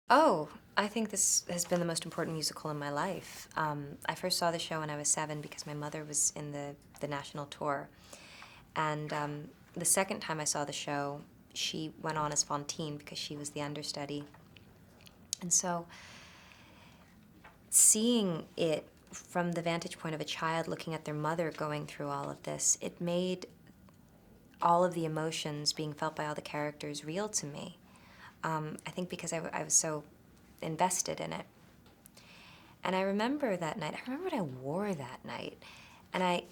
Oh, I think this has been the most important musical in my life. I first saw the show when I was 7 because my mother was in the national tour. And the second time I saw the show, she went on as Fantine because she was the understudy. And so seeing it from the vantage point of a child looking at their mother going through all of this, it made all of the emotions being felt by all the characters real to me. I think because I was so invested in it. And I remember that night, I remember what I wore that night. And I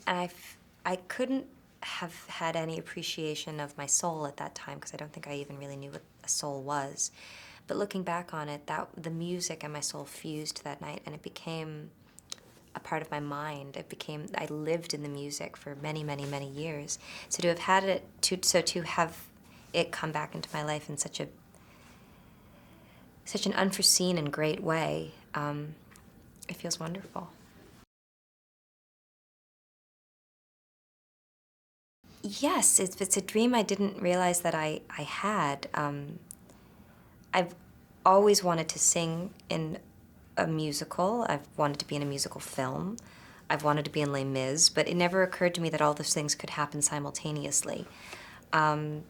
couldn't have had any appreciation of my soul at that time because I don't think I even really knew what a soul was. But looking back on it, the music and my soul fused that night, and it became a part of my mind. I lived in the music for many, many, many years. So to have had it, to have it come back into my life in such an unforeseen and great way, it feels wonderful. Yes, it's a dream I didn't realize that I had. I've always wanted to sing in a musical. I've wanted to be in a musical film. I've wanted to be in Les Mis, but it never occurred to me that all those things could happen simultaneously. I'm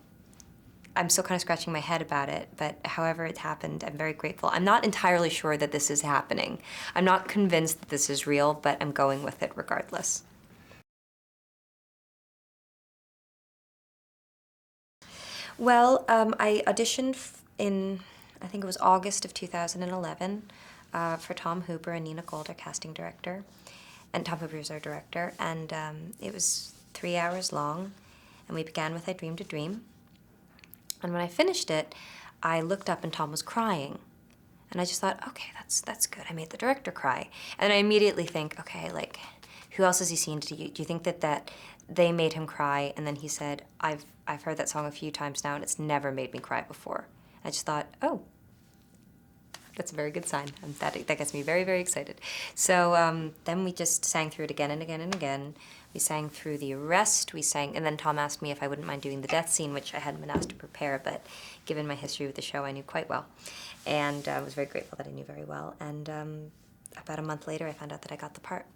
still kind of scratching my head about it, but however it happened, I'm very grateful. I'm not entirely sure that this is happening. I'm not convinced that this is real, but I'm going with it regardless. Well, I auditioned in, I think it was August of 2011, for Tom Hooper and Nina Gold, our casting director. And Tom Hooper is our director. And it was 3 hours long, and we began with I Dreamed a Dream. And when I finished it, I looked up and Tom was crying. And I just thought, okay, that's good. I made the director cry. And I immediately think, okay, like, who else has he seen? Do you think that they made him cry? And then he said, I've heard that song a few times now and it's never made me cry before. I just thought, oh, that's a very good sign. That gets me very, very excited. So then we just sang through it again and again and again. We sang through the arrest, and then Tom asked me if I wouldn't mind doing the death scene, which I hadn't been asked to prepare, but given my history with the show, I knew quite well. And I was very grateful that I knew very well. And about a month later, I found out that I got the part.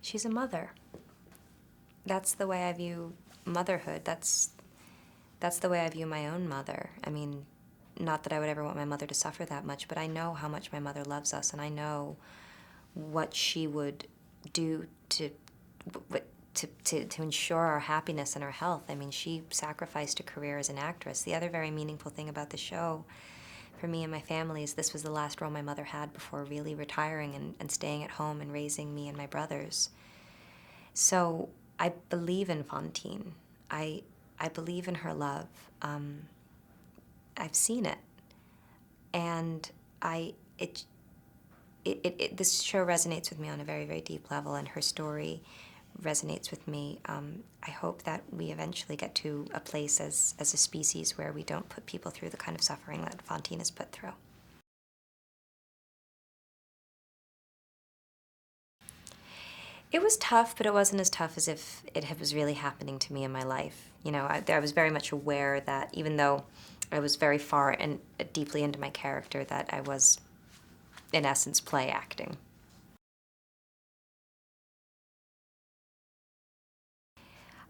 She's a mother. That's the way I view motherhood. That's the way I view my own mother. I mean, not that I would ever want my mother to suffer that much, but I know how much my mother loves us, and I know what she would do to ensure our happiness and our health. I mean, she sacrificed a career as an actress. The other very meaningful thing about the show for me and my family is this was the last role my mother had before really retiring and staying at home and raising me and my brothers. So I believe in Fantine. I believe in her love. I've seen it, and this show resonates with me on a very, very deep level, and her story resonates with me. I hope that we eventually get to a place as a species where we don't put people through the kind of suffering that Fantine is put through. It was tough, but it wasn't as tough as if it was really happening to me in my life. You know, I was very much aware that even though I was very far and deeply into my character, that I was, in essence, play acting.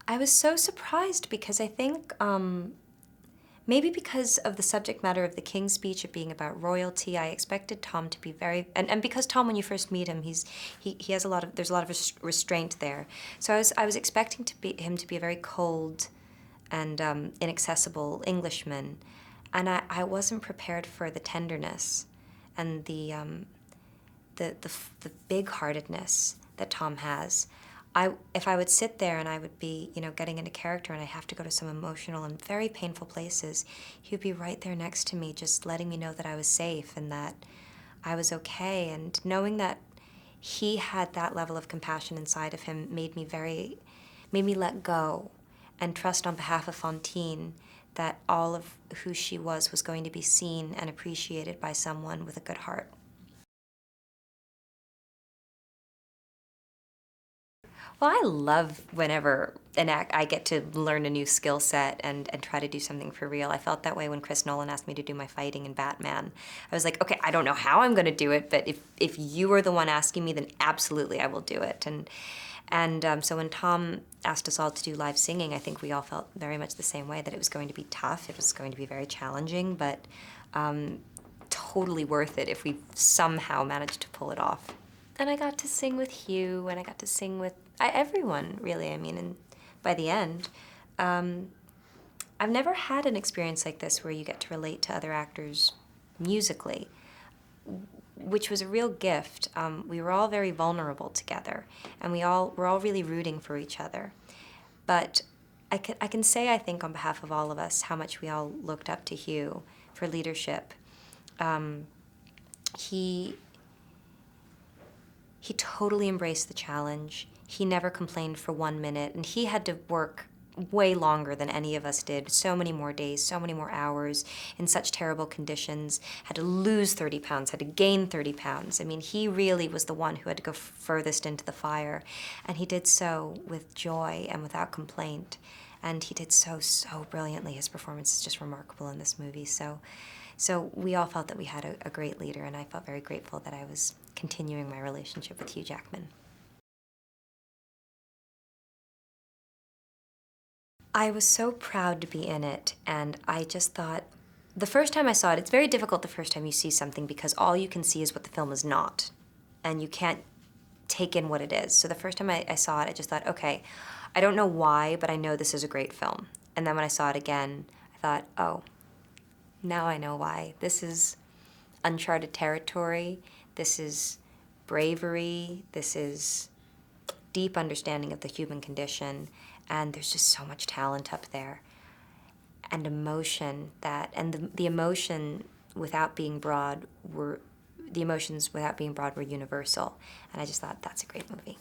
I was so surprised because I think maybe because of the subject matter of the King's Speech, it being about royalty, I expected Tom to be very, and because Tom, when you first meet him, he has there's a lot of restraint there. So I was expecting him to be a very cold and inaccessible Englishman, and I wasn't prepared for the tenderness and the big-heartedness that Tom has. If I would sit there and I would be, you know, getting into character and I have to go to some emotional and very painful places, he would be right there next to me, just letting me know that I was safe and that I was okay. And knowing that he had that level of compassion inside of him made me let go and trust on behalf of Fantine that all of who she was going to be seen and appreciated by someone with a good heart. Well, I love whenever I get to learn a new skill set and try to do something for real. I felt that way when Chris Nolan asked me to do my fighting in Batman. I was like, okay, I don't know how I'm going to do it, but if you are the one asking me, then absolutely I will do it. So when Tom asked us all to do live singing, I think we all felt very much the same way, that it was going to be tough, it was going to be very challenging, but totally worth it if we somehow managed to pull it off. And I got to sing with Hugh, and I got to sing with everyone, really. I mean, and by the end, I've never had an experience like this where you get to relate to other actors musically, which was a real gift. We were all very vulnerable together, and we're all really rooting for each other. But I can say, I think, on behalf of all of us, how much we all looked up to Hugh for leadership. He totally embraced the challenge. He never complained for 1 minute, and he had to work way longer than any of us did, so many more days, so many more hours, in such terrible conditions, had to lose 30 pounds, had to gain 30 pounds. I mean, he really was the one who had to go furthest into the fire, and he did so with joy and without complaint, and he did so brilliantly. His performance is just remarkable in this movie, so we all felt that we had a great leader, and I felt very grateful that I was continuing my relationship with Hugh Jackman. I was so proud to be in it, and I just thought, the first time I saw it, it's very difficult the first time you see something because all you can see is what the film is not, and you can't take in what it is. So the first time I saw it, I just thought, okay, I don't know why, but I know this is a great film. And then when I saw it again, I thought, oh, now I know why. This is uncharted territory, this is bravery, this is deep understanding of the human condition, and there's just so much talent up there, and emotion and the emotion without being broad the emotions without being broad were universal, and I just thought, that's a great movie.